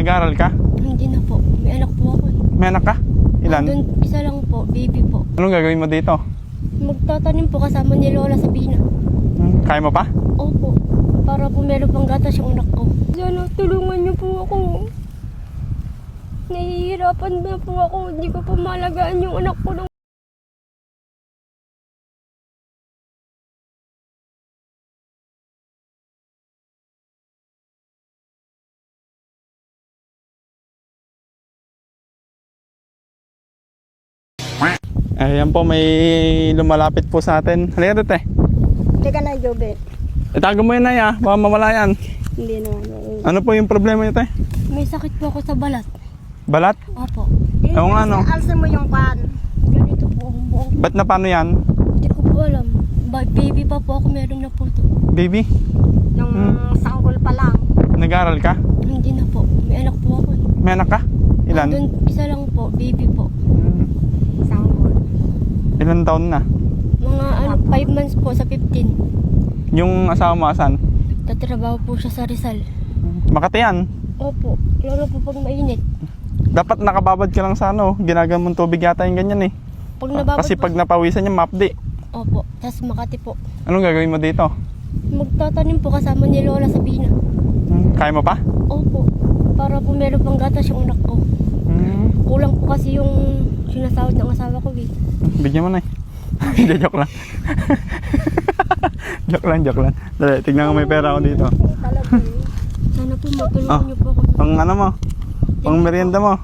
Nag-aaral ka? Hindi na po. May anak po ako. May anak ka? Ilan? Doon, isa lang po, baby po. Anong gagawin mo dito? Magtatanim po kasama ni Lola Sabina. Kaya mo pa? Opo. Para po meron pang gatas yung anak ko. Sana tulungan niyo po ako. Nahihirapan na po ako. Hindi ko po malagaan yung anak ko. Ayan po, may lumalapit po sa atin. Halika dito eh. Teka na, Jobet. Itago mo yun na ya, baka mawala yan. Hindi naman. Ano po yung problema nyo te? May sakit po ako sa balat. Balat? Opo. Oo nga, no? Alsa mo yung pan. Ganito po ang buong. Ba't na paano yan? Hindi ko po alam. Baby pa po ako, meron na po ito. Baby? Yung sanggol pa lang. Nag-aaral ka? Hindi na po. May anak po ako. May anak ka? Ilan? Doon, isa lang po, baby po. Sanggol. Ilan taon na? Mga 5 months po sa 15. Yung asawa mo asan? Tatrabaho po siya sa Rizal. Makati yan. Opo. Lalo po pag mainit. Dapat nakababad ka lang sa ano, ginagamon tubig yata yung ganyan eh. Pag nababad Kasi po. pag napawisan niya, mapdi. Opo. Tapos Makati po. Anong gagawin mo dito? Magtatanim po kasama ni Lola Sabina. Kaya mo pa? Opo. Para po meron pang gatas yung anak ko. Kulang po kasi yung sinasahod ng asawa ko eh. Bigyan mo na eh. Hindi, joke lang. joke lang. Dali, tignan ko may pera ako dito. Talaga eh. Sana po matulungan niyo po ako. Pang ano mo? Pang merienda mo?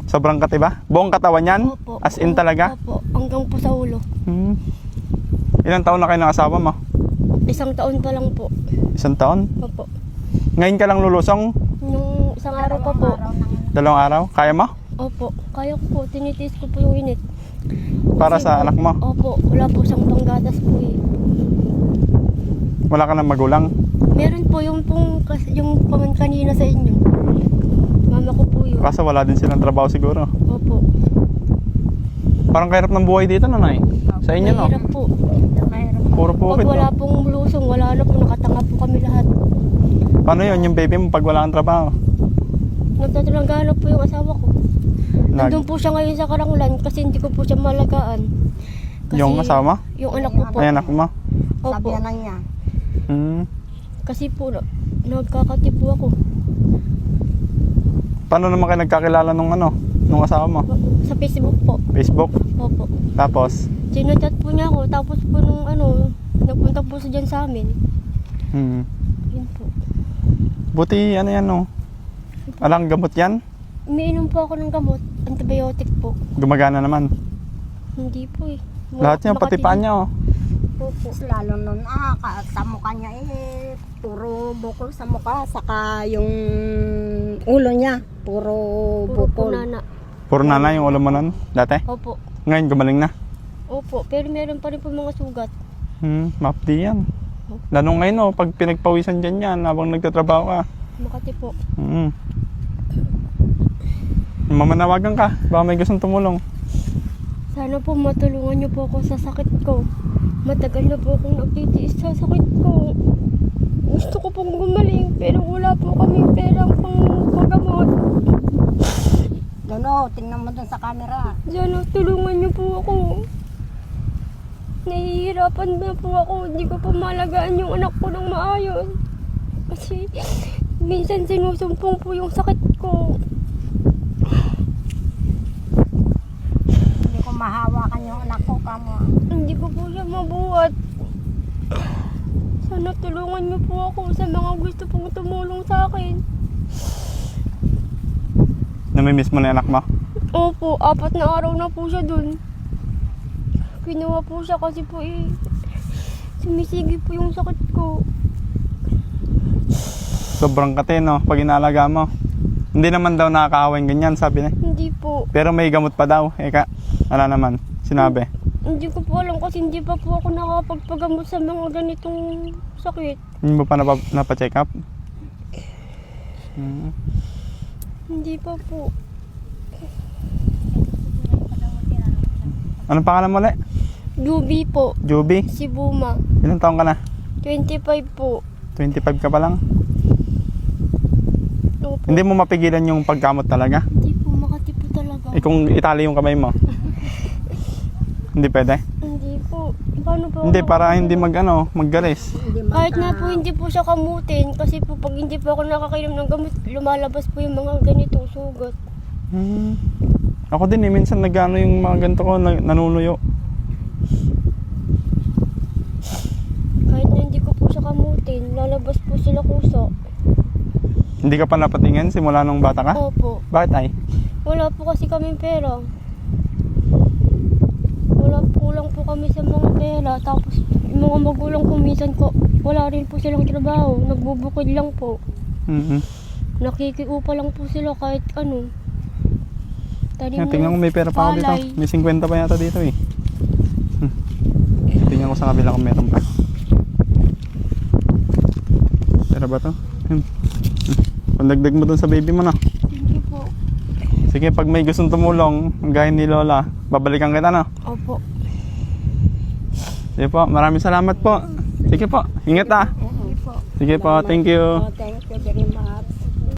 Sobrang kati ba? Buong katawan yan? Opo. As in talaga? Opo. Hanggang po sa ulo. Ilang taon na kayo ng asawa mo? 1 taon pa lang po. 1 taon? Opo. Ngayon ka lang lulusong? Nung isang araw pa po. 2 araw? Kaya mo? Opo. Kaya ko po. Tinitiis ko po yung init. Para Kasi sa po, anak mo? Opo. Wala po siyang panggatas po eh. Wala ka ng magulang? Meron po yung paman kanina sa inyo. Mama ko po yun. Kaso wala din silang trabaho siguro. Opo. Parang kahirap ng buhay dito nanay. Sa inyo no? Mahirap po. Puro Pag pukit wala no? pong lusong, wala na po. Nakatanga po kami lahat. Paano yun yung baby mo pag wala kang trabaho? Nagtatrabaho po yung asawa ko. Nandun po siya ngayon sa Karangulan kasi hindi ko po siya malagaan. Kasi Yung asawa mo? Yung anak ko po. Ay anak mo? Sabi Opo. na niya. Kasi po, nagkakati po ako. Paano naman kayo nagkakilala nung ano? Nung asawa mo? Sa Facebook po. Facebook? Opo. Tapos? Sinachat po niya ako. Tapos po nung nagpunta po siya dyan sa amin. Yun po. Buti ano yan no? Alang gamot yan? Umiinom po ako ng gamot. Antibiotic po. Gumagana naman. Hindi po eh. Lahat yan, pati paa niya oh. Opo. Lalo nun, sa mukha niya eh, puro bukol sa mukha, saka yung ulo niya, puro Puro po bukol. nana. Puro nana yung ulo mo nun? Dati? Opo. Ngayon gumaling na? Opo. Pero meron pa rin po mga sugat. Mapdi yan. Lalo ngayon oh, pag pinagpawisan dyan yan habang nagtatrabaho ka. Makati po. Mamanawagan ka, baka may gustong tumulong. Sana po matulungan niyo po ako sa sakit ko. Matagal na po akong nagtitiis sa sakit ko. Gusto ko pong gumaling pero wala po kaming perang panggamot. No, tingnan mo dun sa camera. Sana tulungan niyo po ako. Nahihirapan na po ako. Hindi ko pa malagaan yung anak ko ng maayos. Kasi minsan sinusumpong po yung sakit ko. Hindi ko mahawakan yung anak ko, kamo. Hindi ko po siya mabuhat. Sana tulungan niyo po ako sa mga gusto pong tumulong sa akin. Namimiss mo na yung anak mo? Opo, 4 na araw na po siya dun. Kinuha po siya kasi po sumisigi po yung sakit ko. Sobrang kate no, pag inalaga mo. Hindi naman daw nakakaaway ganyan, sabi niya. Hindi po. Pero may gamot pa daw. Eka, wala naman. Sinabi. Hindi ko po alam kasi hindi pa po ako nakapagpagamot sa mga ganitong sakit. Hindi mo pa napacheck up? Hindi pa po. Anong pangalan mo ulit? Juby po. Juby? Si Buma. Ilang taong ka na? 25 po. 25 ka pa lang? Opo. Hindi mo mapigilan yung pagkamot talaga? Hindi po, Makati po talaga. Kung itali yung kamay mo? Hindi pwede? Hindi po. Paano po? Hindi, ako para makakagawa? hindi magalis. Hindi Kahit na po hindi po siya kamutin, kasi po pag hindi po ako nakakainom ng gamot, lumalabas po yung mga ganitong sugat. Ako din minsan nagano yung mga ganito ko, nanunuyo. Kahit na hindi ko po siya kamutin, lalabas po sila kusa. Hindi ka pa napatingin simula nung bata ka? Opo. Bakit ay? Wala po kasi kaming pera. Kulang po kami sa mga pera. Tapos yung mga magulang ko minsan ko, wala rin po silang trabaho. Nagbubukid lang po. Nakikiupa lang po sila kahit ano. Yan, tingnan ko may pera pa ako dito. palay. May 50 pa yata dito eh. Tingnan ko sa kabila kung meron pa. Pera ba to? Pandagdag mo dun sa baby mo na. Hindi po. Sige, pag may gustong tumulong, gaya ni Lola, babalikan kita na. Opo. Sige po, maraming salamat po. Sige po, ingat ah. Hindi po. Sige po, thank you. Okay.